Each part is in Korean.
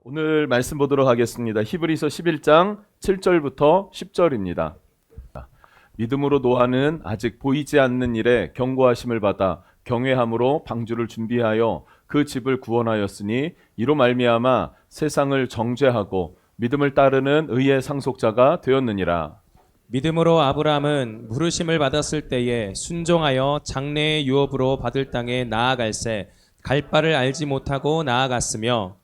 오늘 말씀 보도록 하겠습니다. 히브리서 11장 7절부터 10절입니다. 믿음으로 노아는 아직 보이지 않는 일에 경고하심을 받아 경외함으로 방주를 준비하여 그 집을 구원하였으니 이로 말미암아 세상을 정죄하고 믿음을 따르는 의의 상속자가 되었느니라. 믿음으로 아브라함은 부르심을 받았을 때에 순종하여 장래의 유업으로 받을 땅에 나아갈새 갈 바를 알지 못하고 나아갔으며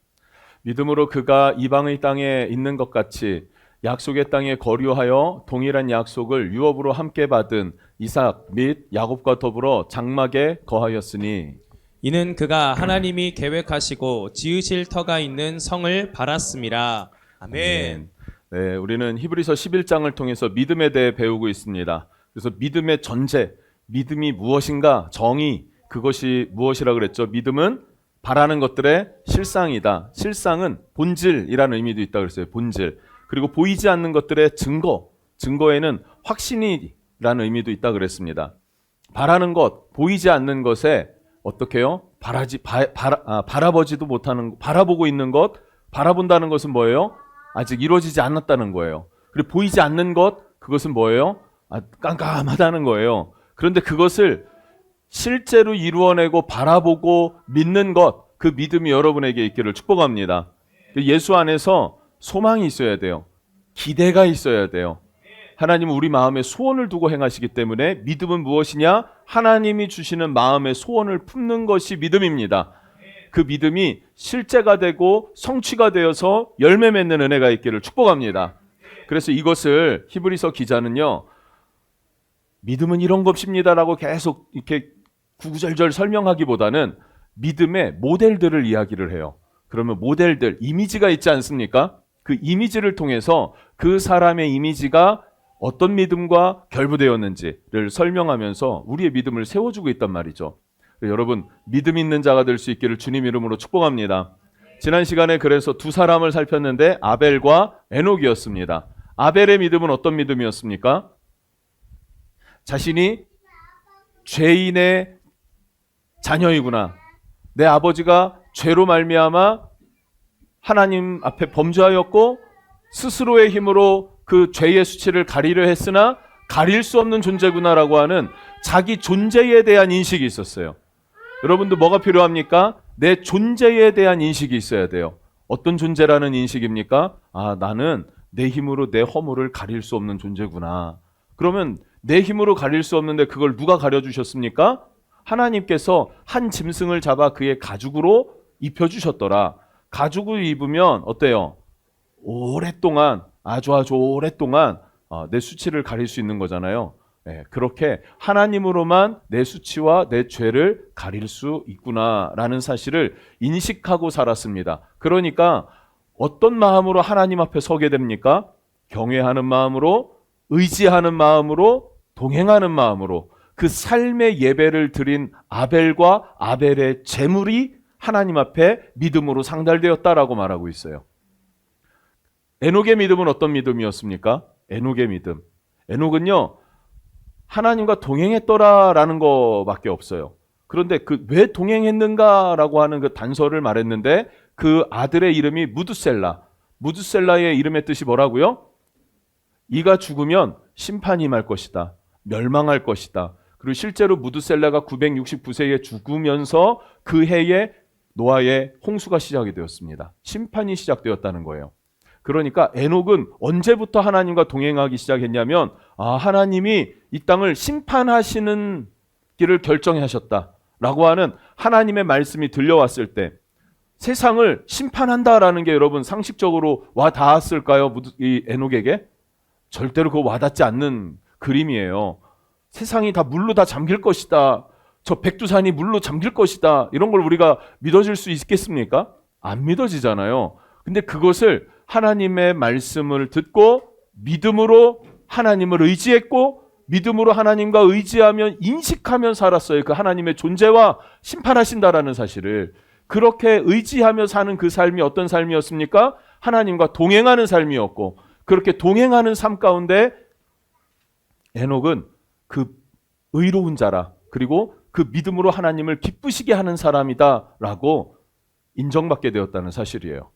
믿음으로 그가 이방의 땅에 있는 것 같이 약속의 땅에 거류하여 동일한 약속을 유업으로 함께 받은 이삭 및 야곱과 더불어 장막에 거하였으니 이는 그가 하나님이 계획하시고 지으실 터가 있는 성을 바랐음이라. 아멘. 네, 우리는 히브리서 11장을 통해서 믿음에 대해 배우고 있습니다. 그래서 믿음의 전제, 믿음이 무엇인가, 정의, 그것이 무엇이라 그랬죠? 믿음은 바라는 것들의 실상이다. 실상은 본질이라는 의미도 있다고 그랬어요. 본질. 그리고 보이지 않는 것들의 증거, 증거에는 확신이라는 의미도 있다고 그랬습니다. 바라는 것, 보이지 않는 것에 어떻게 해요? 바라보지도 못하는, 바라보고 있는 것, 바라본다는 것은 뭐예요? 아직 이루어지지 않았다는 거예요. 그리고 보이지 않는 것, 그것은 뭐예요? 깜깜하다는 거예요. 그런데 그것을 실제로 이루어내고 바라보고 믿는 것, 그 믿음이 여러분에게 있기를 축복합니다. 예수 안에서 소망이 있어야 돼요. 기대가 있어야 돼요. 하나님은 우리 마음에 소원을 두고 행하시기 때문에 믿음은 무엇이냐? 하나님이 주시는 마음의 소원을 품는 것이 믿음입니다. 그 믿음이 실제가 되고 성취가 되어서 열매 맺는 은혜가 있기를 축복합니다. 그래서 이것을 히브리서 기자는요, 믿음은 이런 것입니다라고 계속 이렇게 구구절절 설명하기보다는 믿음의 모델들을 이야기를 해요. 그러면 모델들, 이미지가 있지 않습니까? 그 이미지를 통해서 그 사람의 이미지가 어떤 믿음과 결부되었는지를 설명하면서 우리의 믿음을 세워주고 있단 말이죠. 여러분, 믿음 있는 자가 될 수 있기를 주님 이름으로 축복합니다. 지난 시간에 그래서 두 사람을 살폈는데 아벨과 에녹이었습니다. 아벨의 믿음은 어떤 믿음이었습니까? 자신이 죄인의 자녀이구나. 내 아버지가 죄로 말미암아 하나님 앞에 범죄하였고 스스로의 힘으로 그 죄의 수치를 가리려 했으나 가릴 수 없는 존재구나라고 하는 자기 존재에 대한 인식이 있었어요. 여러분도 뭐가 필요합니까? 내 존재에 대한 인식이 있어야 돼요. 어떤 존재라는 인식입니까? 나는 내 힘으로 내 허물을 가릴 수 없는 존재구나. 그러면 내 힘으로 가릴 수 없는데 그걸 누가 가려주셨습니까? 하나님께서 한 짐승을 잡아 그의 가죽으로 입혀주셨더라. 가죽을 입으면 어때요? 오랫동안, 아주 오랫동안 내 수치를 가릴 수 있는 거잖아요. 네, 그렇게 하나님으로만 내 수치와 내 죄를 가릴 수 있구나라는 사실을 인식하고 살았습니다. 그러니까 어떤 마음으로 하나님 앞에 서게 됩니까? 경외하는 마음으로, 의지하는 마음으로, 동행하는 마음으로 그 삶의 예배를 드린 아벨과 아벨의 제물이 하나님 앞에 믿음으로 상달되었다라고 말하고 있어요. 에녹의 믿음은 어떤 믿음이었습니까? 에녹의 믿음. 에녹은요, 하나님과 동행했더라라는 것밖에 없어요. 그런데 그 왜 동행했는가라고 하는 그 단서를 말했는데 그 아들의 이름이 무드셀라. 무드셀라의 이름의 뜻이 뭐라고요? 이가 죽으면 심판이 임할 것이다. 멸망할 것이다. 그리고 실제로 무드셀라가 969세에 죽으면서 그 해에 노아의 홍수가 시작이 되었습니다. 심판이 시작되었다는 거예요. 그러니까 에녹은 언제부터 하나님과 동행하기 시작했냐면 하나님이 이 땅을 심판하시는 길을 결정하셨다라고 하는 하나님의 말씀이 들려왔을 때 세상을 심판한다라는 게 여러분 상식적으로 와 닿았을까요? 이 에녹에게? 절대로 그거 와닿지 않는 그림이에요. 세상이 다 물로 다 잠길 것이다. 저 백두산이 물로 잠길 것이다. 이런 걸 우리가 믿어질 수 있겠습니까? 안 믿어지잖아요. 근데 그것을 하나님의 말씀을 듣고 믿음으로 하나님을 의지했고 믿음으로 하나님과 의지하며 인식하며 살았어요. 그 하나님의 존재와 심판하신다라는 사실을. 그렇게 의지하며 사는 그 삶이 어떤 삶이었습니까? 하나님과 동행하는 삶이었고 그렇게 동행하는 삶 가운데 에녹은 그 의로운 자라 그리고 그 믿음으로 하나님을 기쁘시게 하는 사람이다라고 인정받게 되었다는 사실이에요.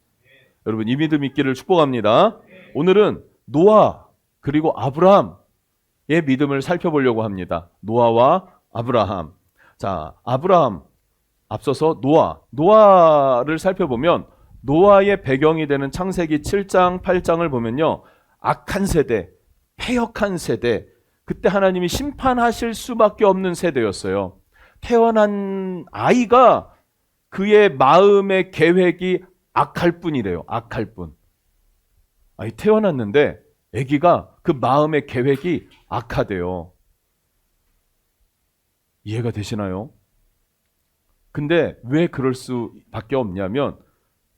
여러분 이 믿음 있기를 축복합니다. 오늘은 노아 그리고 아브라함의 믿음을 살펴보려고 합니다. 노아와 아브라함. 자, 아브라함 앞서서 노아를 살펴보면 노아의 배경이 되는 창세기 7장, 8장을 보면요. 악한 세대, 패역한 세대, 그때 하나님이 심판하실 수밖에 없는 세대였어요. 태어난 아이가 그의 마음의 계획이 악할 뿐이래요. 악할 뿐. 아이 태어났는데 아기가 그 마음의 계획이 악하대요. 이해가 되시나요? 근데 왜 그럴 수밖에 없냐면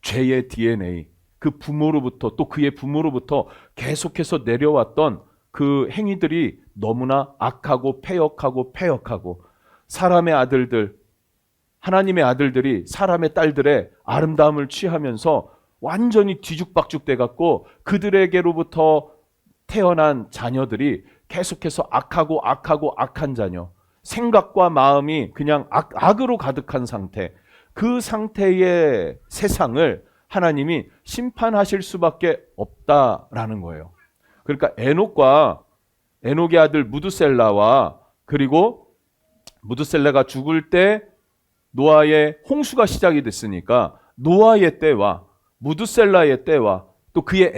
죄의 DNA, 그 부모로부터 또 그의 부모로부터 계속해서 내려왔던 그 행위들이 너무나 악하고 패역하고 사람의 아들들, 하나님의 아들들이 사람의 딸들의 아름다움을 취하면서 완전히 뒤죽박죽 돼갖고 그들에게로부터 태어난 자녀들이 계속해서 악한 자녀, 생각과 마음이 그냥 악으로 가득한 상태, 그 상태의 세상을 하나님이 심판하실 수밖에 없다라는 거예요. 그러니까 에녹의 아들 무드셀라와 그리고 무드셀라가 죽을 때 노아의 홍수가 시작이 됐으니까 노아의 때와 무드셀라의 때와 또 그의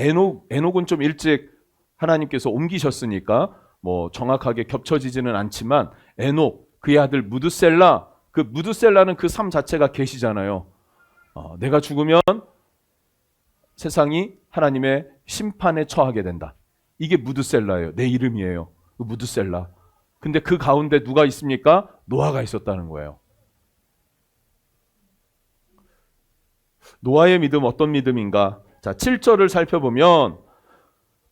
에녹은 좀 일찍 하나님께서 옮기셨으니까 뭐 정확하게 겹쳐지지는 않지만 에녹, 그의 아들 무드셀라, 그 무드셀라는 그 삶 자체가 계시잖아요. 내가 죽으면 세상이 하나님의 심판에 처하게 된다. 이게 무드셀라예요. 내 이름이에요. 그 무드셀라. 근데 그 가운데 누가 있습니까? 노아가 있었다는 거예요. 노아의 믿음 어떤 믿음인가? 자, 7절을 살펴보면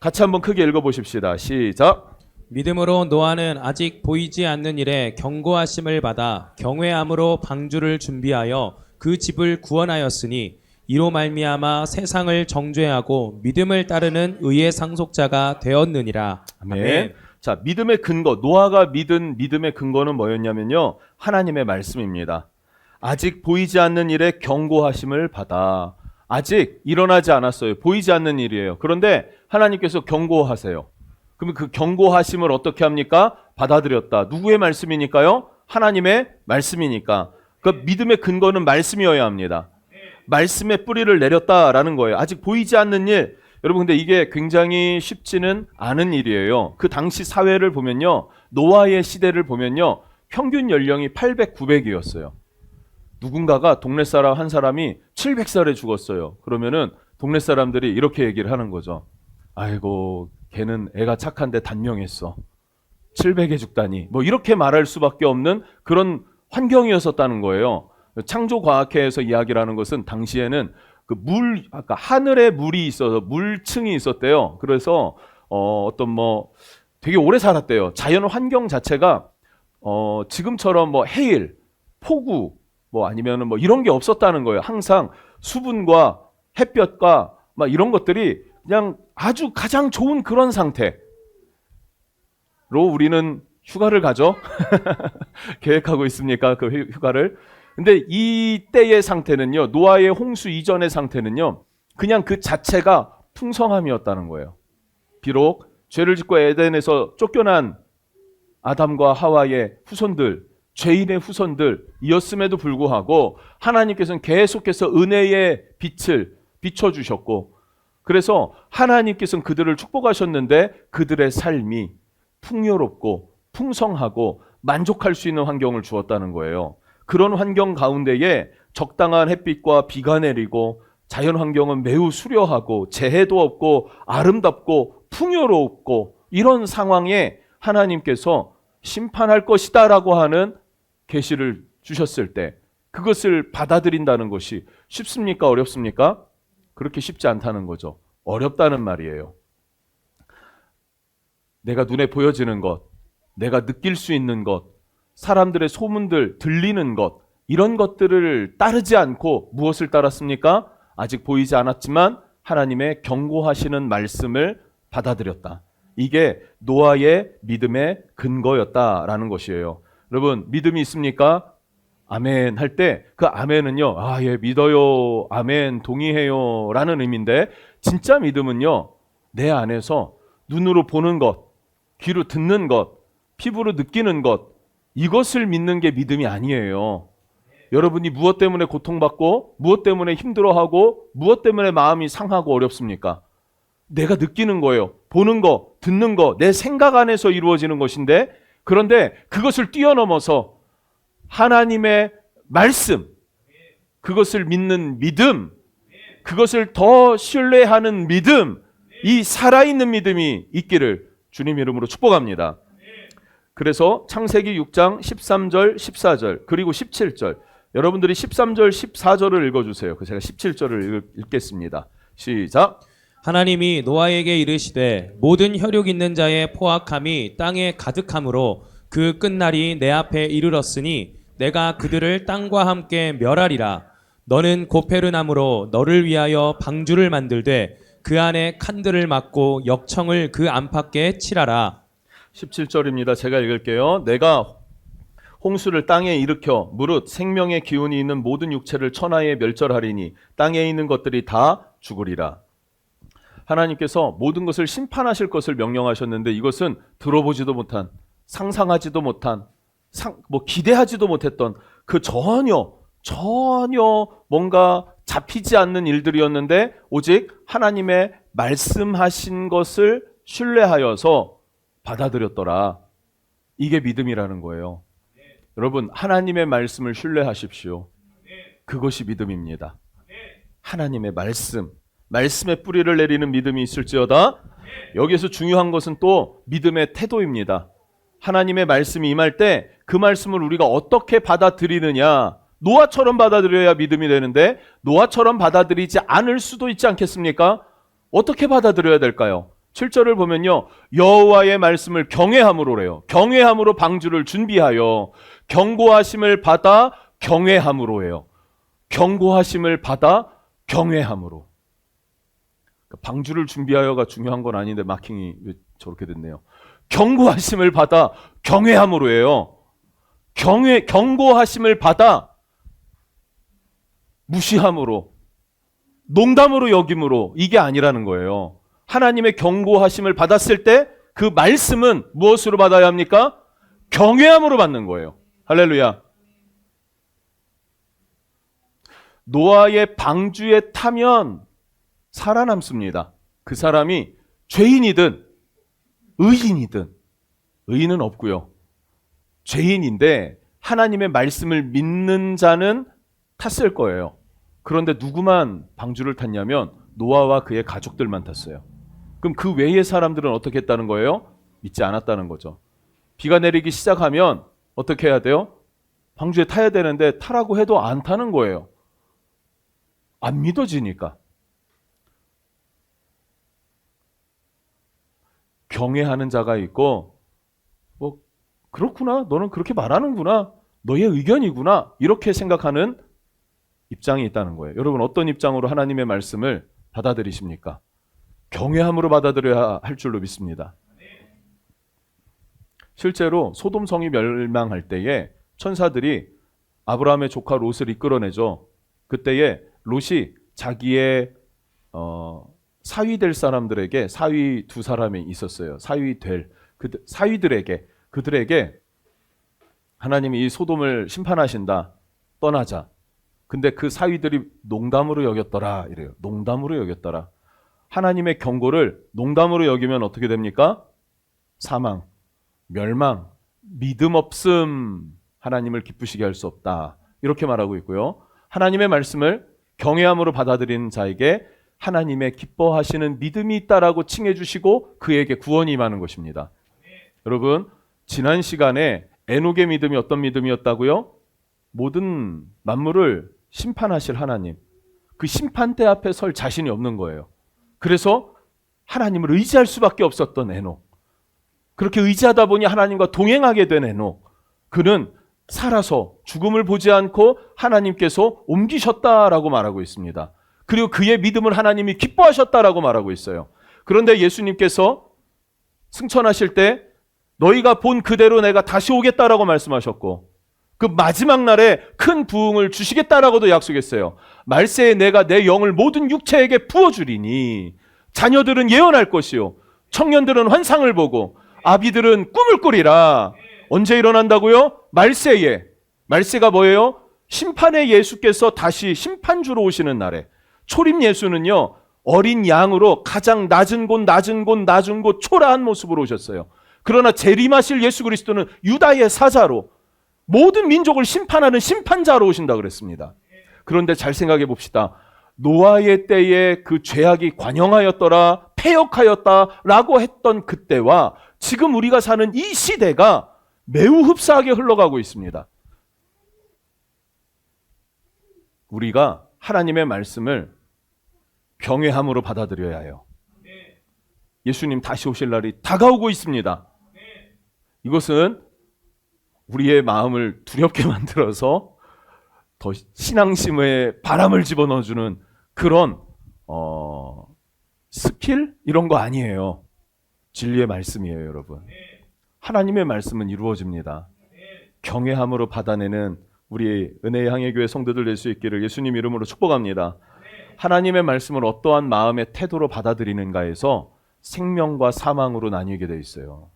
같이 한번 크게 읽어보십시다. 시작. 믿음으로 노아는 아직 보이지 않는 일에 경고하심을 받아 경외함으로 방주를 준비하여 그 집을 구원하였으니 이로 말미암아 세상을 정죄하고 믿음을 따르는 의의 상속자가 되었느니라. 아멘. 자, 믿음의 근거, 노아가 믿은 믿음의 근거는 뭐였냐면요, 하나님의 말씀입니다. 아직 보이지 않는 일에 경고하심을 받아. 아직 일어나지 않았어요. 보이지 않는 일이에요. 그런데 하나님께서 경고하세요. 그러면 그 경고하심을 어떻게 합니까? 받아들였다. 누구의 말씀이니까요? 하나님의 말씀이니까. 그 믿음의 근거는 말씀이어야 합니다. 말씀의 뿌리를 내렸다라는 거예요. 아직 보이지 않는 일. 여러분 근데 이게 굉장히 쉽지는 않은 일이에요. 그 당시 사회를 보면요, 노아의 시대를 보면요, 평균 연령이 800, 900이었어요. 누군가가 동네 사람 한 사람이 700살에 죽었어요. 그러면은 동네 사람들이 이렇게 얘기를 하는 거죠. 아이고, 걔는 애가 착한데 단명했어. 700에 죽다니. 뭐 이렇게 말할 수밖에 없는 그런 환경이었었다는 거예요. 창조과학회에서 이야기를 하는 것은 당시에는 아까 하늘에 물이 있어서 물층이 있었대요. 그래서 어떤 뭐 되게 오래 살았대요. 자연 환경 자체가 지금처럼 뭐 해일, 폭우, 뭐 아니면은 뭐 이런 게 없었다는 거예요. 항상 수분과 햇볕과 막 이런 것들이 그냥 아주 가장 좋은 그런 상태로 우리는 휴가를 가죠. 계획하고 있습니까? 그 휴가를. 근데 이 때의 상태는요, 노아의 홍수 이전의 상태는요, 그냥 그 자체가 풍성함이었다는 거예요. 비록 죄를 짓고 에덴에서 쫓겨난 아담과 하와의 후손들, 죄인의 후손들이었음에도 불구하고 하나님께서는 계속해서 은혜의 빛을 비춰주셨고, 그래서 하나님께서는 그들을 축복하셨는데 그들의 삶이 풍요롭고 풍성하고 만족할 수 있는 환경을 주었다는 거예요. 그런 환경 가운데에 적당한 햇빛과 비가 내리고 자연 환경은 매우 수려하고 재해도 없고 아름답고 풍요롭고 이런 상황에 하나님께서 심판할 것이다라고 하는 계시를 주셨을 때 그것을 받아들인다는 것이 쉽습니까? 어렵습니까? 그렇게 쉽지 않다는 거죠. 어렵다는 말이에요. 내가 눈에 보여지는 것, 내가 느낄 수 있는 것, 사람들의 소문들, 들리는 것, 이런 것들을 따르지 않고 무엇을 따랐습니까? 아직 보이지 않았지만 하나님의 경고하시는 말씀을 받아들였다. 이게 노아의 믿음의 근거였다라는 것이에요. 여러분, 믿음이 있습니까? 아멘 할 때 그 아멘은요, 아, 예, 믿어요, 아멘, 동의해요 라는 의미인데, 진짜 믿음은요, 내 안에서 눈으로 보는 것, 귀로 듣는 것, 피부로 느끼는 것, 이것을 믿는 게 믿음이 아니에요. 여러분이 무엇 때문에 고통받고, 무엇 때문에 힘들어하고, 무엇 때문에 마음이 상하고 어렵습니까? 내가 느끼는 거예요. 보는 거, 듣는 거, 내 생각 안에서 이루어지는 것인데, 그런데 그것을 뛰어넘어서 하나님의 말씀, 그것을 믿는 믿음, 그것을 더 신뢰하는 믿음, 이 살아있는 믿음이 있기를 주님 이름으로 축복합니다. 그래서 창세기 6장 13절, 14절, 그리고 17절, 여러분들이 13절, 14절을 읽어주세요. 제가 17절을 읽겠습니다. 시작. 하나님이 노아에게 이르시되 모든 혈육 있는 자의 포악함이 땅에 가득함으로 그 끝날이 내 앞에 이르렀으니 내가 그들을 땅과 함께 멸하리라. 너는 고페르나무로 너를 위하여 방주를 만들되 그 안에 칸들을 막고 역청을 그 안팎에 칠하라. 17절입니다. 제가 읽을게요. 내가 홍수를 땅에 일으켜 무릇 생명의 기운이 있는 모든 육체를 천하에 멸절하리니 땅에 있는 것들이 다 죽으리라. 하나님께서 모든 것을 심판하실 것을 명령하셨는데, 이것은 들어보지도 못한, 상상하지도 못한, 기대하지도 못했던 그 전혀 뭔가 잡히지 않는 일들이었는데, 오직 하나님의 말씀하신 것을 신뢰하여서 받아들였더라. 이게 믿음이라는 거예요. 여러분, 하나님의 말씀을 신뢰하십시오. 그것이 믿음입니다. 하나님의 말씀에 뿌리를 내리는 믿음이 있을지어다. 여기에서 중요한 것은 또 믿음의 태도입니다. 하나님의 말씀이 임할 때 그 말씀을 우리가 어떻게 받아들이느냐. 노아처럼 받아들여야 믿음이 되는데, 노아처럼 받아들이지 않을 수도 있지 않겠습니까? 어떻게 받아들여야 될까요? 7절을 보면요, 여호와의 말씀을 경외함으로래요. 경외함으로 방주를 준비하여 경고하심을 받아 경외함으로예요. 경고하심을 받아 경외함으로. 방주를 준비하여가 중요한 건 아닌데 마킹이 왜 저렇게 됐네요. 경고하심을 받아 경외함으로예요. 경고하심을 받아 무시함으로, 농담으로 여김으로, 이게 아니라는 거예요. 하나님의 경고하심을 받았을 때 그 말씀은 무엇으로 받아야 합니까? 경외함으로 받는 거예요. 할렐루야. 노아의 방주에 타면 살아남습니다. 그 사람이 죄인이든 의인이든, 의인은 없고요. 죄인인데 하나님의 말씀을 믿는 자는 탔을 거예요. 그런데 누구만 방주를 탔냐면 노아와 그의 가족들만 탔어요. 그럼 그 외의 사람들은 어떻게 했다는 거예요? 믿지 않았다는 거죠. 비가 내리기 시작하면 어떻게 해야 돼요? 방주에 타야 되는데 타라고 해도 안 타는 거예요. 안 믿어지니까. 경외하는 자가 있고, 그렇구나, 너는 그렇게 말하는구나, 너의 의견이구나, 이렇게 생각하는 입장이 있다는 거예요. 여러분, 어떤 입장으로 하나님의 말씀을 받아들이십니까? 경외함으로 받아들여야 할 줄로 믿습니다. 실제로 소돔성이 멸망할 때에 천사들이 아브라함의 조카 롯을 이끌어내죠. 그때에 롯이 자기의 사위 될 사람들에게, 사위 두 사람이 있었어요. 사위들에게, 그들에게 하나님이 이 소돔을 심판하신다, 떠나자. 근데 그 사위들이 농담으로 여겼더라, 이래요. 농담으로 여겼더라. 하나님의 경고를 농담으로 여기면 어떻게 됩니까? 사망, 멸망, 믿음 없음, 하나님을 기쁘시게 할 수 없다, 이렇게 말하고 있고요. 하나님의 말씀을 경외함으로 받아들이는 자에게 하나님의 기뻐하시는 믿음이 있다라고 칭해 주시고 그에게 구원이 임하는 것입니다. 여러분, 지난 시간에 에녹의 믿음이 어떤 믿음이었다고요? 모든 만물을 심판하실 하나님, 그 심판대 앞에 설 자신이 없는 거예요. 그래서 하나님을 의지할 수밖에 없었던 에녹, 그렇게 의지하다 보니 하나님과 동행하게 된 에녹, 그는 살아서 죽음을 보지 않고 하나님께서 옮기셨다라고 말하고 있습니다. 그리고 그의 믿음을 하나님이 기뻐하셨다라고 말하고 있어요. 그런데 예수님께서 승천하실 때 너희가 본 그대로 내가 다시 오겠다라고 말씀하셨고, 그 마지막 날에 큰 부흥을 주시겠다라고도 약속했어요. 말세에 내가 내 영을 모든 육체에게 부어주리니 자녀들은 예언할 것이요 청년들은 환상을 보고 아비들은 꿈을 꾸리라. 언제 일어난다고요? 말세에. 말세가 뭐예요? 심판의 예수께서 다시 심판주로 오시는 날에. 초림 예수는요, 어린 양으로 가장 낮은 곳 초라한 모습으로 오셨어요. 그러나 재림하실 예수 그리스도는 유다의 사자로 모든 민족을 심판하는 심판자로 오신다 그랬습니다. 그런데 잘 생각해 봅시다. 노아의 때에 그 죄악이 관영하였더라, 패역하였다라고 했던 그때와 지금 우리가 사는 이 시대가 매우 흡사하게 흘러가고 있습니다. 우리가 하나님의 말씀을 경외함으로 받아들여야 해요. 예수님 다시 오실 날이 다가오고 있습니다. 이것은 우리의 마음을 두렵게 만들어서 더 신앙심에 바람을 집어넣어주는 그런 스킬? 이런 거 아니에요. 진리의 말씀이에요, 여러분. 하나님의 말씀은 이루어집니다. 경외함으로 받아내는 우리 은혜의 향해교회 성도들 될 수 있기를 예수님 이름으로 축복합니다. 하나님의 말씀을 어떠한 마음의 태도로 받아들이는가에서 생명과 사망으로 나뉘게 돼 있어요.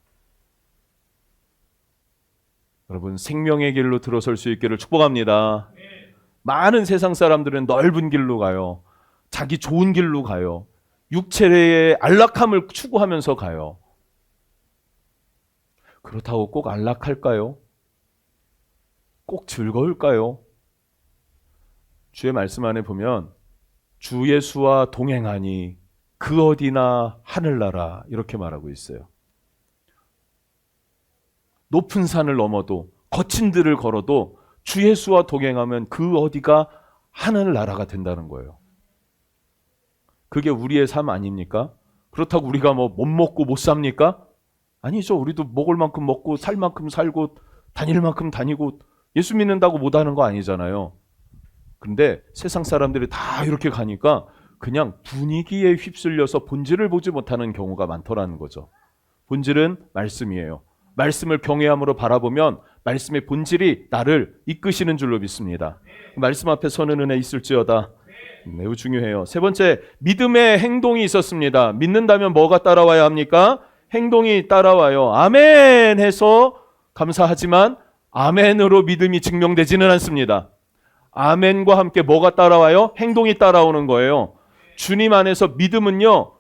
여러분, 생명의 길로 들어설 수 있기를 축복합니다. 많은 세상 사람들은 넓은 길로 가요. 자기 좋은 길로 가요. 육체의 안락함을 추구하면서 가요. 그렇다고 꼭 안락할까요? 꼭 즐거울까요? 주의 말씀 안에 보면 주 예수와 동행하니 그 어디나 하늘나라 이렇게 말하고 있어요. 높은 산을 넘어도 거친 들을 걸어도 주 예수와 동행하면 그 어디가 하늘나라가 된다는 거예요. 그게 우리의 삶 아닙니까? 그렇다고 우리가 뭐 못 먹고 못 삽니까? 아니죠. 우리도 먹을 만큼 먹고 살 만큼 살고 다닐 만큼 다니고 예수 믿는다고 못하는 거 아니잖아요. 근데 세상 사람들이 다 이렇게 가니까 그냥 분위기에 휩쓸려서 본질을 보지 못하는 경우가 많더라는 거죠. 본질은 말씀이에요. 말씀을 경외함으로 바라보면 말씀의 본질이 나를 이끄시는 줄로 믿습니다. 말씀 앞에 서는 은혜 있을지어다. 매우 중요해요. 세 번째, 믿음의 행동이 있었습니다. 믿는다면 뭐가 따라와야 합니까? 행동이 따라와요. 아멘 해서 감사하지만 아멘으로 믿음이 증명되지는 않습니다. 아멘과 함께 뭐가 따라와요? 행동이 따라오는 거예요. 주님 안에서 믿음은요,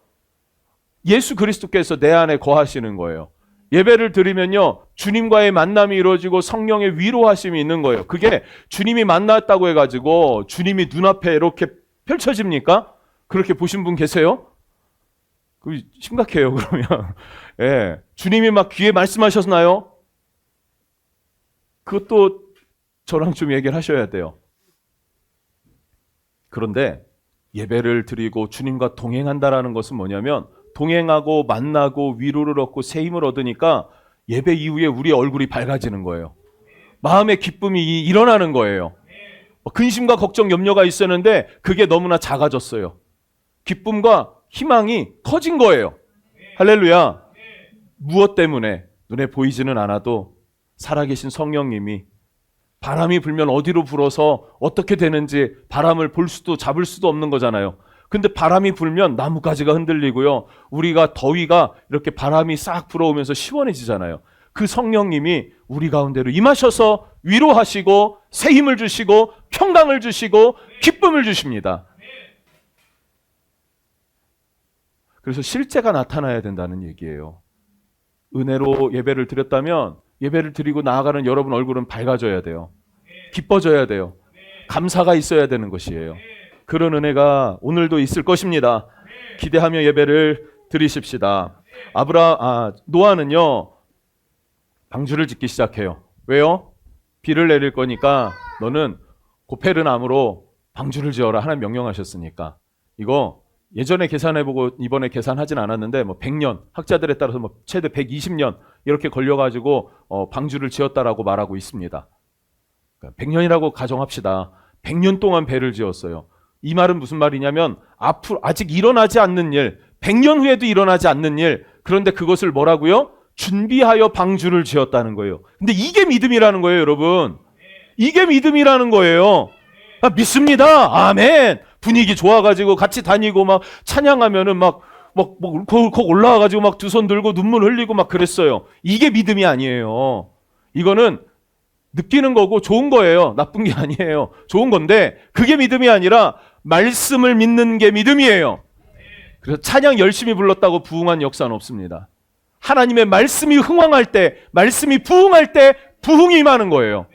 예수 그리스도께서 내 안에 거하시는 거예요. 예배를 드리면요, 주님과의 만남이 이루어지고 성령의 위로하심이 있는 거예요. 그게 주님이 만났다고 해가지고 주님이 눈앞에 이렇게 펼쳐집니까? 그렇게 보신 분 계세요? 그 심각해요, 그러면. 예. 주님이 막 귀에 말씀하셨나요? 그것도 저랑 좀 얘기를 하셔야 돼요. 그런데 예배를 드리고 주님과 동행한다라는 것은 뭐냐면 동행하고 만나고 위로를 얻고 새 힘을 얻으니까 예배 이후에 우리의 얼굴이 밝아지는 거예요. 마음의 기쁨이 일어나는 거예요. 근심과 걱정, 염려가 있었는데 그게 너무나 작아졌어요. 기쁨과 희망이 커진 거예요. 할렐루야. 무엇 때문에? 눈에 보이지는 않아도 살아계신 성령님이 바람이 불면 어디로 불어서 어떻게 되는지 바람을 볼 수도 잡을 수도 없는 거잖아요. 근데 바람이 불면 나뭇가지가 흔들리고요. 우리가 더위가 이렇게 바람이 싹 불어오면서 시원해지잖아요. 그 성령님이 우리 가운데로 임하셔서 위로하시고 새 힘을 주시고 평강을 주시고 기쁨을 주십니다. 그래서 실제가 나타나야 된다는 얘기예요. 은혜로 예배를 드렸다면 예배를 드리고 나아가는 여러분 얼굴은 밝아져야 돼요. 기뻐져야 돼요. 감사가 있어야 되는 것이에요. 그런 은혜가 오늘도 있을 것입니다. 기대하며 예배를 드리십시다. 노아는요, 방주를 짓기 시작해요. 왜요? 비를 내릴 거니까 너는 고페르나무로 방주를 지어라. 하나님 명령하셨으니까. 이거 예전에 계산해보고 이번에 계산하진 않았는데 100년, 학자들에 따라서 최대 120년 이렇게 걸려가지고 방주를 지었다라고 말하고 있습니다. 100년이라고 가정합시다. 100년 동안 배를 지었어요. 이 말은 무슨 말이냐면 앞으로 아직 일어나지 않는 일, 100년 후에도 일어나지 않는 일, 그런데 그것을 뭐라고요? 준비하여 방주를 지었다는 거예요. 근데 이게 믿음이라는 거예요, 여러분. 이게 믿음이라는 거예요. 아, 믿습니다. 아멘. 분위기 좋아가지고 같이 다니고 막 찬양하면은 막 거기 올라와가지고 막 두 손 들고 눈물 흘리고 막 그랬어요. 이게 믿음이 아니에요. 이거는 느끼는 거고 좋은 거예요. 나쁜 게 아니에요. 좋은 건데 그게 믿음이 아니라 말씀을 믿는 게 믿음이에요. 그래서 찬양 열심히 불렀다고 부흥한 역사는 없습니다. 하나님의 말씀이 흥황할 때, 말씀이 부흥할 때 부흥이 임하는 거예요.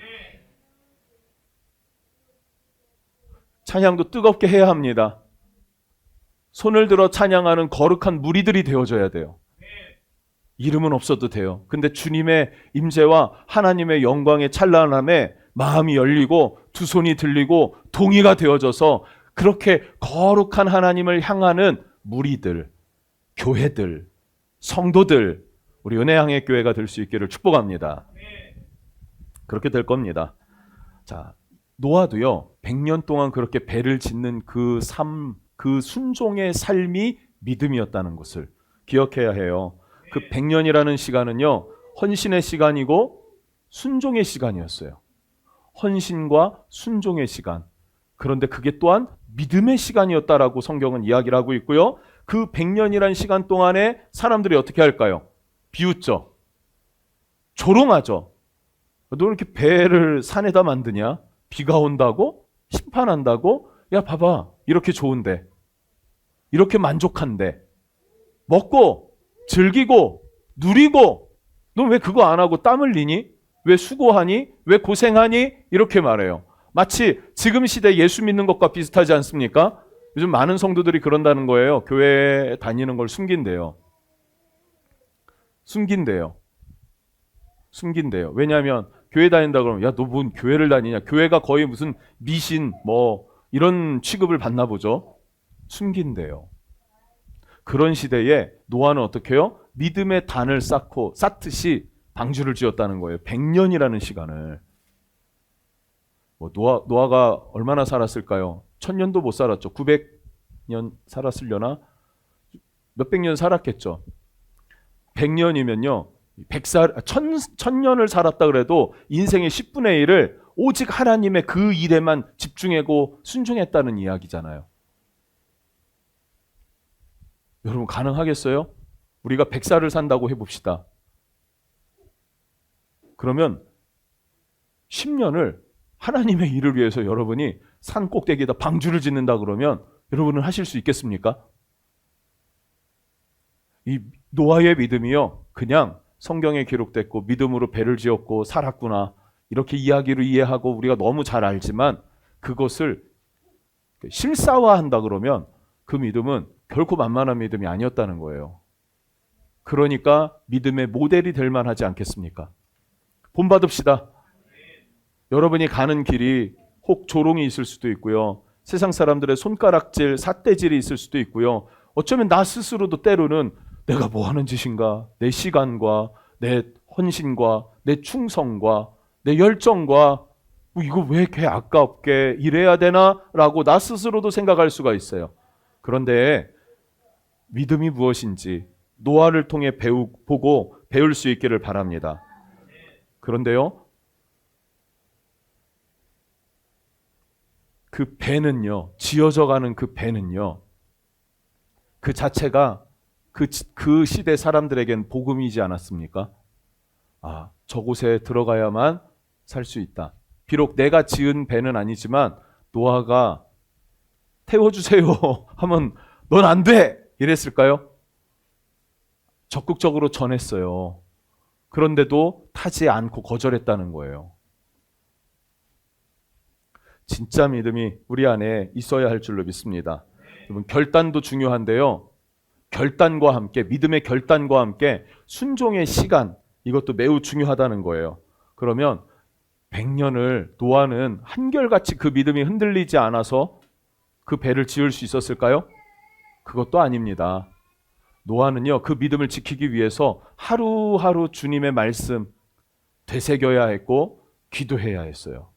찬양도 뜨겁게 해야 합니다. 손을 들어 찬양하는 거룩한 무리들이 되어져야 돼요. 이름은 없어도 돼요. 근데 주님의 임재와 하나님의 영광의 찬란함에 마음이 열리고 두 손이 들리고 동의가 되어져서 그렇게 거룩한 하나님을 향하는 무리들, 교회들, 성도들, 우리 은혜향의 교회가 될 수 있기를 축복합니다. 그렇게 될 겁니다. 자, 노아도요 100년 동안 그렇게 배를 짓는 그 삶, 그 순종의 삶이 믿음이었다는 것을 기억해야 해요. 그 100년이라는 시간은요 헌신의 시간이고 순종의 시간이었어요. 헌신과 순종의 시간. 그런데 그게 또한 믿음의 시간이었다라고 성경은 이야기를 하고 있고요. 그 100년이라는 시간 동안에 사람들이 어떻게 할까요? 비웃죠. 조롱하죠. 너 이렇게 배를 산에다 만드냐? 비가 온다고? 심판한다고? 야 봐봐 이렇게 좋은데 이렇게 만족한데 먹고 즐기고 누리고 너 왜 그거 안 하고 땀 흘리니? 왜 수고하니? 왜 고생하니? 이렇게 말해요. 마치 지금 시대 예수 믿는 것과 비슷하지 않습니까? 요즘 많은 성도들이 그런다는 거예요. 교회 다니는 걸 숨긴대요. 숨긴대요. 왜냐하면 교회 다닌다 그러면 야 너 뭔 교회를 다니냐? 교회가 거의 무슨 미신 뭐 이런 취급을 받나 보죠. 숨긴대요. 그런 시대에 노아는 어떻게 해요? 믿음의 단을 쌓듯이 방주를 지었다는 거예요. 100년이라는 시간을. 노아가 얼마나 살았을까요? 1000년도 못 살았죠. 900년 살았으려나? 몇백 년 살았겠죠. 100년이면요. 1000년을 살았다 그래도 인생의 10분의 1을 오직 하나님의 그 일에만 집중하고 순종했다는 이야기잖아요. 여러분 가능하겠어요? 우리가 100살을 산다고 해봅시다. 그러면 10년을 하나님의 일을 위해서 여러분이 산 꼭대기에다 방주를 짓는다 그러면 여러분은 하실 수 있겠습니까? 이 노아의 믿음이요 그냥 성경에 기록됐고 믿음으로 배를 지었고 살았구나 이렇게 이야기를 이해하고 우리가 너무 잘 알지만 그것을 실사화한다 그러면 그 믿음은 결코 만만한 믿음이 아니었다는 거예요. 그러니까 믿음의 모델이 될 만하지 않겠습니까? 본받읍시다. 여러분이 가는 길이 혹 조롱이 있을 수도 있고요. 세상 사람들의 손가락질, 삿대질이 있을 수도 있고요. 어쩌면 나 스스로도 때로는 내가 뭐 하는 짓인가? 내 시간과 내 헌신과 내 충성과 내 열정과 이거 왜 이렇게 아깝게 일해야 되나? 라고 나 스스로도 생각할 수가 있어요. 그런데 믿음이 무엇인지 노아를 통해 보고 배울 수 있기를 바랍니다. 그런데요. 그 배는요. 지어져 가는 그 배는요. 그 자체가 그 시대 사람들에겐 복음이지 않았습니까? 아, 저곳에 들어가야만 살 수 있다. 비록 내가 지은 배는 아니지만 노아가 태워주세요 하면 넌 안 돼! 이랬을까요? 적극적으로 전했어요. 그런데도 타지 않고 거절했다는 거예요. 진짜 믿음이 우리 안에 있어야 할 줄로 믿습니다. 여러분, 결단도 중요한데요. 결단과 함께, 믿음의 결단과 함께 순종의 시간, 이것도 매우 중요하다는 거예요. 그러면 100년을 노아는 한결같이 그 믿음이 흔들리지 않아서 그 배를 지을 수 있었을까요? 그것도 아닙니다. 노아는요, 그 믿음을 지키기 위해서 하루하루 주님의 말씀 되새겨야 했고 기도해야 했어요.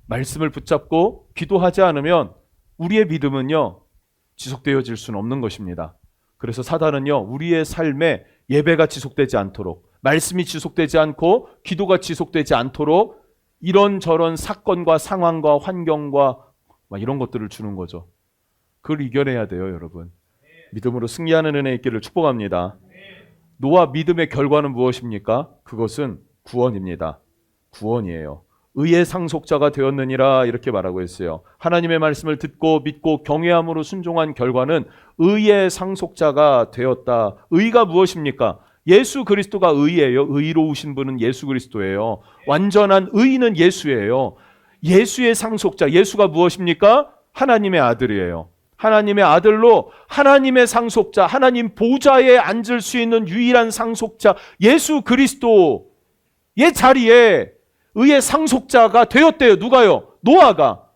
말씀을 붙잡고 기도하지 않으면 우리의 믿음은요, 지속되어질 수는 없는 것입니다. 그래서 사단은요, 우리의 삶에 예배가 지속되지 않도록, 말씀이 지속되지 않고 기도가 지속되지 않도록 이런저런 사건과 상황과 환경과 막 이런 것들을 주는 거죠. 그걸 이겨내야 돼요, 여러분. 믿음으로 승리하는 은혜 있기를 축복합니다. 노아 믿음의 결과는 무엇입니까? 그것은 구원입니다. 구원이에요. 의의 상속자가 되었느니라 이렇게 말하고 있어요. 하나님의 말씀을 듣고 믿고 경외함으로 순종한 결과는 의의 상속자가 되었다. 의가 무엇입니까? 예수 그리스도가 의예요. 의로우신 분은 예수 그리스도예요. 완전한 의는 예수예요. 예수의 상속자, 예수가 무엇입니까? 하나님의 아들이에요. 하나님의 아들로 하나님의 상속자, 하나님 보좌에 앉을 수 있는 유일한 상속자 예수 그리스도의 자리에 의의 상속자가 되었대요. 누가요? 노아가.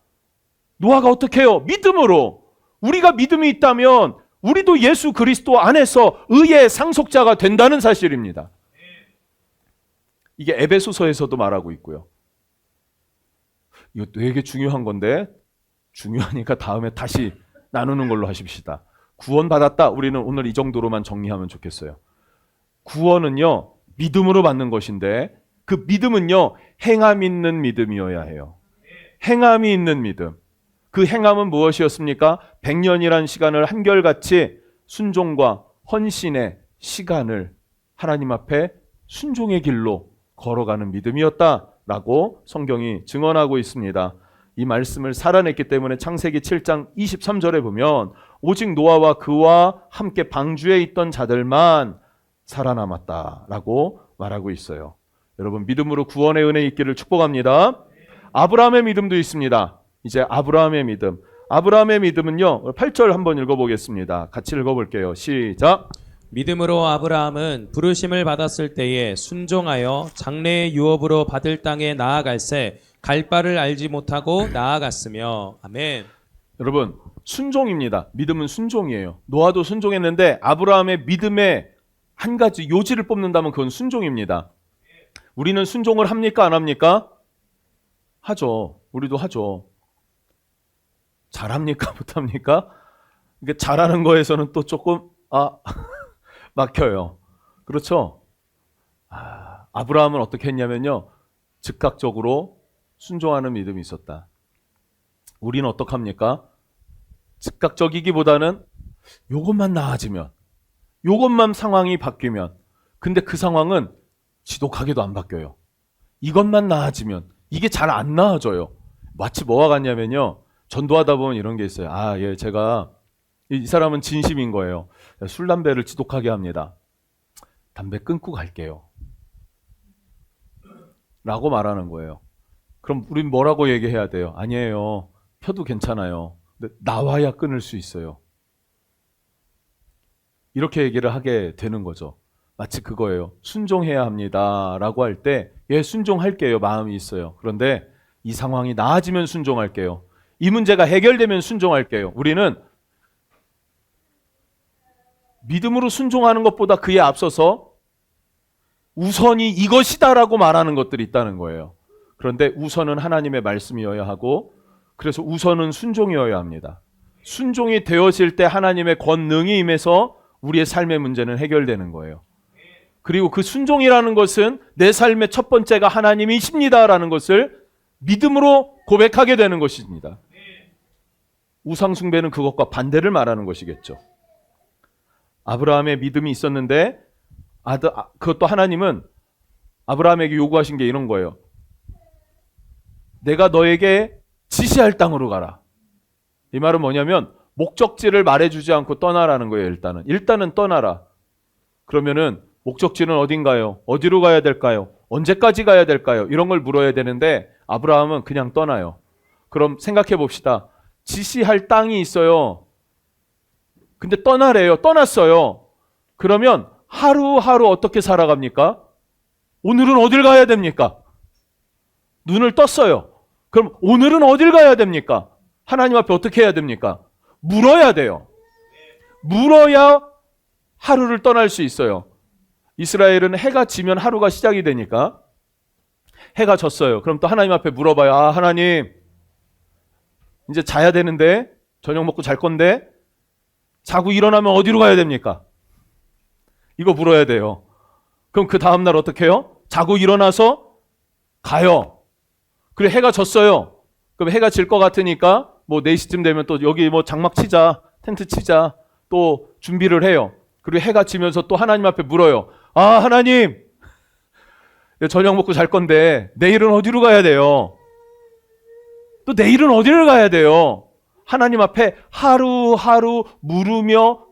노아가 어떻게 해요? 믿음으로. 우리가 믿음이 있다면 우리도 예수 그리스도 안에서 의의 상속자가 된다는 사실입니다. 이게 에베소서에서도 말하고 있고요. 이거 되게 중요한 건데 중요하니까 다음에 다시 나누는 걸로 하십시다. 구원받았다. 우리는 오늘 이 정도로만 정리하면 좋겠어요. 구원은요, 믿음으로 받는 것인데 그 믿음은요, 행함 있는 믿음이어야 해요. 행함이 있는 믿음. 그 행함은 무엇이었습니까? 100년이란 시간을 한결같이 순종과 헌신의 시간을 하나님 앞에 순종의 길로 걸어가는 믿음이었다라고 성경이 증언하고 있습니다. 이 말씀을 살아냈기 때문에 창세기 7장 23절에 보면 오직 노아와 그와 함께 방주에 있던 자들만 살아남았다라고 말하고 있어요. 여러분, 믿음으로 구원의 은혜 있기를 축복합니다. 아브라함의 믿음도 있습니다. 이제 아브라함의 믿음. 아브라함의 믿음은요, 8절 한번 읽어보겠습니다. 같이 읽어볼게요. 시작. 믿음으로 아브라함은 부르심을 받았을 때에 순종하여 장래의 유업으로 받을 땅에 나아갈새 갈 바를 알지 못하고 나아갔으며. 아멘. 여러분, 순종입니다. 믿음은 순종이에요. 노아도 순종했는데 아브라함의 믿음의 한 가지 요지를 뽑는다면 그건 순종입니다. 우리는 순종을 합니까? 안 합니까? 하죠. 우리도 하죠. 잘합니까? 못합니까? 이게 잘하는 거에서는 또 조금 막혀요. 그렇죠? 아브라함은 어떻게 했냐면요, 즉각적으로 순종하는 믿음이 있었다. 우리는 어떡합니까? 즉각적이기보다는 요것만 나아지면, 요것만 상황이 바뀌면, 근데 그 상황은 지독하게도 안 바뀌어요. 이것만 나아지면, 이게 잘 안 나아져요. 마치 뭐와 같냐면요, 전도하다 보면 이런 게 있어요. 제가 이 사람은 진심인 거예요. 술, 담배를 지독하게 합니다. 담배 끊고 갈게요. 라고 말하는 거예요. 그럼 우린 뭐라고 얘기해야 돼요? 아니에요. 펴도 괜찮아요. 근데 나와야 끊을 수 있어요. 이렇게 얘기를 하게 되는 거죠. 마치 그거예요. 순종해야 합니다. 라고 할 때, 순종할게요. 마음이 있어요. 그런데 이 상황이 나아지면 순종할게요. 이 문제가 해결되면 순종할게요. 우리는 믿음으로 순종하는 것보다 그에 앞서서 우선이 이것이다라고 말하는 것들이 있다는 거예요. 그런데 우선은 하나님의 말씀이어야 하고, 그래서 우선은 순종이어야 합니다. 순종이 되어질 때 하나님의 권능이 임해서 우리의 삶의 문제는 해결되는 거예요. 그리고 그 순종이라는 것은 내 삶의 첫 번째가 하나님이십니다라는 것을 믿음으로 고백하게 되는 것입니다. 우상숭배는 그것과 반대를 말하는 것이겠죠. 아브라함의 믿음이 있었는데 그것도 하나님은 아브라함에게 요구하신 게 이런 거예요. 내가 너에게 지시할 땅으로 가라. 이 말은 뭐냐면 목적지를 말해주지 않고 떠나라는 거예요. 일단은 떠나라. 그러면은 목적지는 어딘가요? 어디로 가야 될까요? 언제까지 가야 될까요? 이런 걸 물어야 되는데 아브라함은 그냥 떠나요. 그럼 생각해 봅시다. 지시할 땅이 있어요. 근데 떠나래요. 떠났어요. 그러면 하루하루 어떻게 살아갑니까? 오늘은 어딜 가야 됩니까? 눈을 떴어요. 그럼 오늘은 어딜 가야 됩니까? 하나님 앞에 어떻게 해야 됩니까? 물어야 돼요. 물어야 하루를 떠날 수 있어요. 이스라엘은 해가 지면 하루가 시작이 되니까 해가 졌어요. 그럼 또 하나님 앞에 물어봐요. 하나님, 이제 자야 되는데, 저녁 먹고 잘 건데 자고 일어나면 어디로 가야 됩니까? 이거 물어야 돼요. 그럼 그 다음날 어떻게 해요? 자고 일어나서 가요. 그래 해가 졌어요. 그럼 해가 질 것 같으니까 뭐 4시쯤 되면 또 여기 뭐 장막 치자, 텐트 치자, 또 준비를 해요. 그리고 해가 지면서 또 하나님 앞에 물어요. 아, 하나님, 저녁 먹고 잘 건데 내일은 어디로 가야 돼요? 또 내일은 어디를 가야 돼요? 하나님 앞에 하루하루 물으며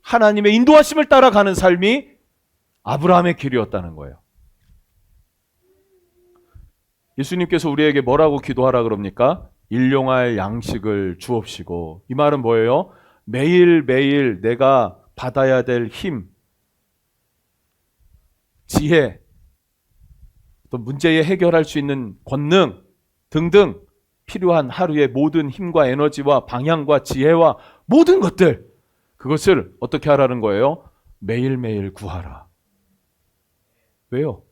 하나님의 인도하심을 따라가는 삶이 아브라함의 길이었다는 거예요. 예수님께서 우리에게 뭐라고 기도하라 그럽니까? 일용할 양식을 주옵시고. 이 말은 뭐예요? 매일매일 내가 받아야 될 힘, 지혜, 또 문제에 해결할 수 있는 권능 등등 필요한 하루의 모든 힘과 에너지와 방향과 지혜와 모든 것들, 그것을 어떻게 하라는 거예요? 매일매일 구하라. 왜요?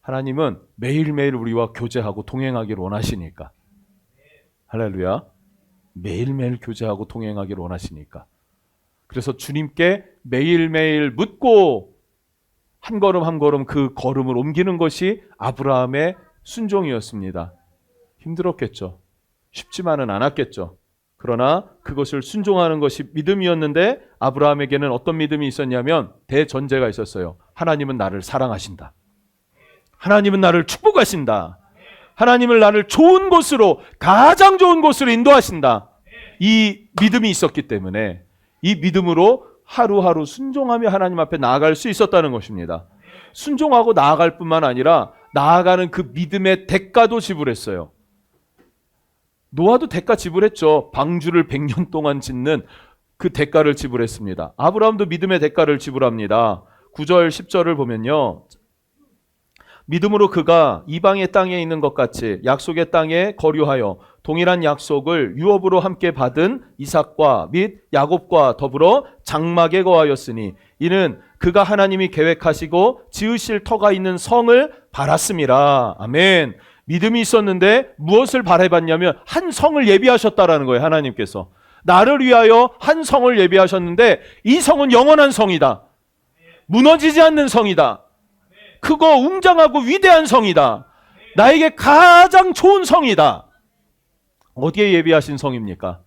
하나님은 매일매일 우리와 교제하고 동행하기를 원하시니까. 할렐루야. 매일매일 교제하고 동행하기를 원하시니까. 그래서 주님께 매일매일 묻고 한 걸음 한 걸음 그 걸음을 옮기는 것이 아브라함의 순종이었습니다. 힘들었겠죠. 쉽지만은 않았겠죠. 그러나 그것을 순종하는 것이 믿음이었는데 아브라함에게는 어떤 믿음이 있었냐면 대전제가 있었어요. 하나님은 나를 사랑하신다. 하나님은 나를 축복하신다. 하나님은 나를 좋은 곳으로, 가장 좋은 곳으로 인도하신다. 이 믿음이 있었기 때문에 이 믿음으로 하루하루 순종하며 하나님 앞에 나아갈 수 있었다는 것입니다. 순종하고 나아갈 뿐만 아니라 나아가는 그 믿음의 대가도 지불했어요. 노아도 대가 지불했죠. 방주를 100년 동안 짓는 그 대가를 지불했습니다. 아브라함도 믿음의 대가를 지불합니다. 9절 10절을 보면요, 믿음으로 그가 이방의 땅에 있는 것 같이 약속의 땅에 거류하여 동일한 약속을 유업으로 함께 받은 이삭과 및 야곱과 더불어 장막에 거하였으니 이는 그가 하나님이 계획하시고 지으실 터가 있는 성을 바랐음이라. 아멘. 믿음이 있었는데 무엇을 바라봤냐면 한 성을 예비하셨다라는 거예요. 하나님께서 나를 위하여 한 성을 예비하셨는데 이 성은 영원한 성이다. 무너지지 않는 성이다. 크고 웅장하고 위대한 성이다. 나에게 가장 좋은 성이다. 어디에 예비하신 성입니까?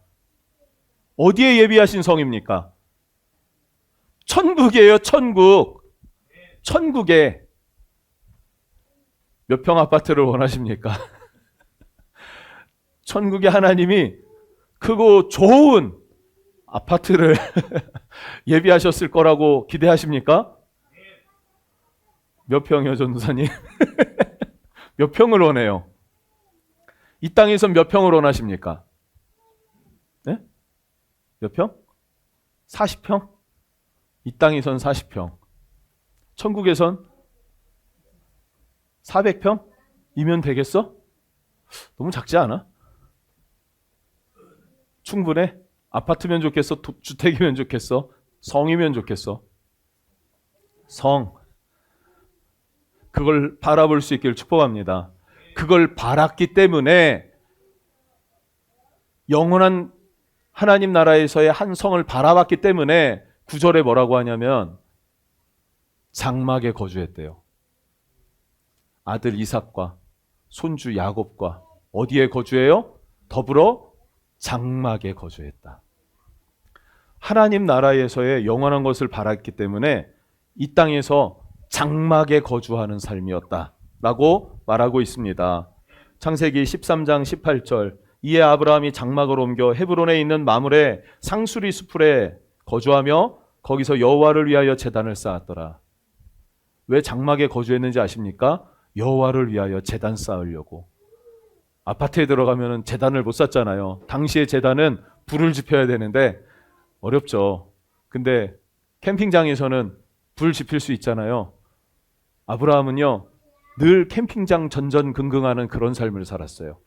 어디에 예비하신 성입니까? 천국이에요. 천국. 천국에 몇 평 아파트를 원하십니까? 천국에 하나님이 크고 좋은 아파트를 예비하셨을 거라고 기대하십니까? 몇 평이요, 전도사님? 몇 평을 원해요? 이 땅에서 몇 평을 원하십니까? 네? 몇 평? 40평? 이 땅에선 40평. 천국에선 400평? 이면 되겠어? 너무 작지 않아? 충분해? 아파트면 좋겠어? 주택이면 좋겠어? 성이면 좋겠어? 성. 그걸 바라볼 수 있기를 축복합니다. 그걸 바랐기 때문에 영원한 하나님 나라에서의 한 성을 바라봤기 때문에 9절에 뭐라고 하냐면 장막에 거주했대요. 아들 이삭과 손주 야곱과 어디에 거주해요? 더불어 장막에 거주했다. 하나님 나라에서의 영원한 것을 바랐기 때문에 이 땅에서 장막에 거주하는 삶이었다라고 말하고 있습니다. 창세기 13장 18절 이에 아브라함이 장막을 옮겨 헤브론에 있는 마므레 상수리 수풀에 거주하며 거기서 여호와를 위하여 제단을 쌓았더라. 왜 장막에 거주했는지 아십니까? 여호와를 위하여 제단 쌓으려고. 아파트에 들어가면 제단을 못 쌓잖아요. 당시의 제단은 불을 지펴야 되는데 어렵죠. 근데 캠핑장에서는 불 지필 수 있잖아요. 아브라함은요, 늘 캠핑장 전전긍긍하는 그런 삶을 살았어요.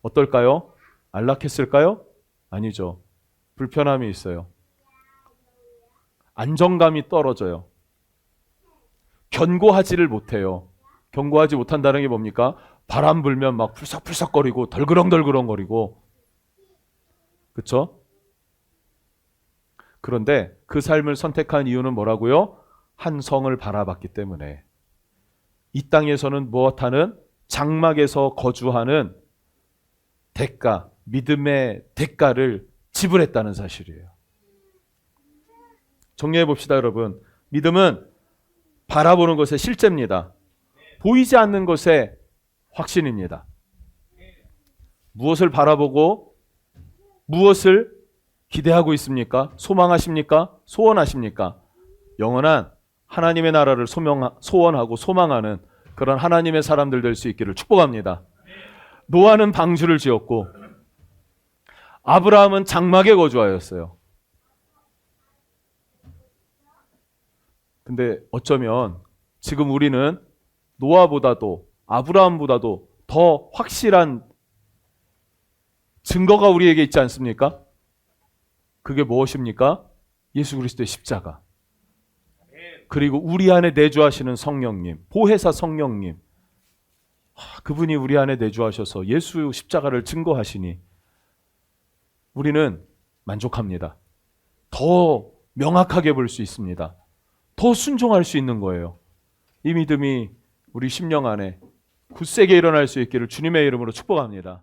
어떨까요? 안락했을까요? 아니죠. 불편함이 있어요. 안정감이 떨어져요. 견고하지를 못해요. 견고하지 못한다는 게 뭡니까? 바람 불면 막 풀썩풀썩거리고 덜그렁덜그렁거리고, 그렇죠? 그런데 그 삶을 선택한 이유는 뭐라고요? 한 성을 바라봤기 때문에. 이 땅에서는 무엇하는? 장막에서 거주하는 대가, 믿음의 대가를 지불했다는 사실이에요. 정리해 봅시다, 여러분. 믿음은 바라보는 것의 실제입니다. 보이지 않는 것의 확신입니다. 무엇을 바라보고 무엇을 기대하고 있습니까? 소망하십니까? 소원하십니까? 영원한 하나님의 나라를 소원하고 소망하는 그런 하나님의 사람들 될 수 있기를 축복합니다. 노아는 방주를 지었고 아브라함은 장막에 거주하였어요. 근데 어쩌면 지금 우리는 노아보다도 아브라함보다도 더 확실한 증거가 우리에게 있지 않습니까? 그게 무엇입니까? 예수 그리스도의 십자가. 그리고 우리 안에 내주하시는 성령님, 보혜사 성령님. 그분이 우리 안에 내주하셔서 예수 십자가를 증거하시니 우리는 만족합니다. 더 명확하게 볼 수 있습니다. 더 순종할 수 있는 거예요. 이 믿음이 우리 심령 안에 굳세게 일어날 수 있기를 주님의 이름으로 축복합니다.